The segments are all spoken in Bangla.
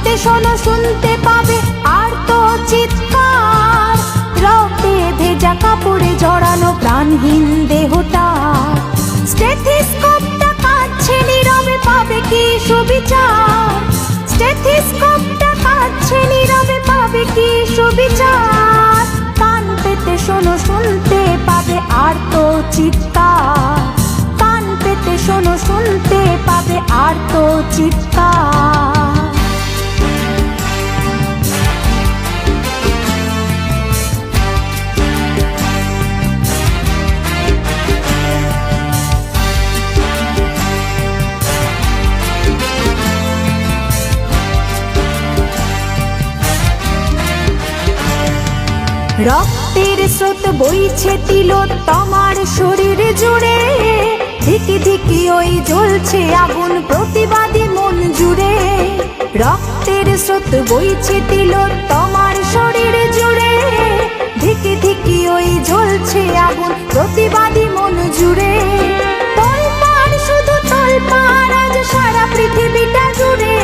পেতে শোনো শুনতে পাবে আর তো চিৎকার, রক্তে ভেজা কাপড়ে জড়ানো প্রাণহীন দেহটা। স্টেথিস্কোপটা কাঁদছে নীরবে, পাবে কি সুবিচার? স্টেথিস্কোপটা কাঁদছে নীরবে, পাবে কি সুবিচার? কান পেতে শোনো শুনতে পাবে আর তো চিৎকার, কান পেতে শোনো শুনতে পাবে আর তো চিৎকার। রক্তের স্রোত বইছে তিলোত্তমার শরীর জুড়ে, ধিকি ধিকি ওই জ্বলছে আগুন প্রতিবাদী মন জুড়ে। রক্তের স্রোত বইছে তিলোত্তমার শরীর জুড়ে, ধিকি ধিকি ওই জ্বলছে আগুন প্রতিবাদী মন জুড়ে। তোলপাড় শুধু তোলপাড় আজ সারা পৃথিবীটা জুড়ে,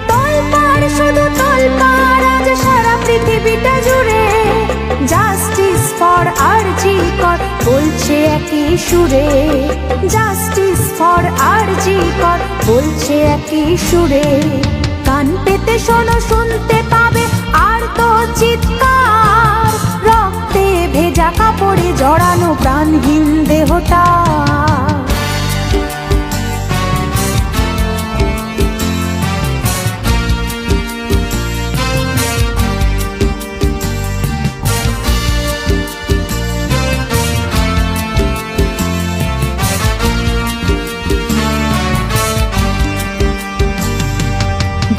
তোলপাড় শুধু তোলপাড় আজ সারা পৃথিবীটা জুড়ে। জাস্টিস ফর আরজি কর বলছে একই সুরে, জাস্টিস ফর আরজি কর বলছে একই সুরে। কান পেতে শোনো শুনতে পাবে আর তো চিৎকার, রক্তে ভেজা কাপড়ে জড়ানো প্রাণহীন দেহটা।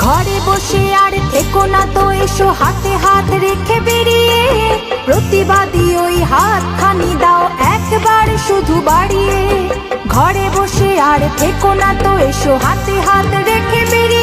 ঘরে বসে আর থেকো না তো, এসো হাতে হাত রেখে বেরিয়ে। প্রতিবাদী ওই হাতখানি দাও একবার শুধু বাড়িয়ে। ঘরে বসে আর থেকো না তো, এসো হাতে হাত রেখে বেরিয়ে।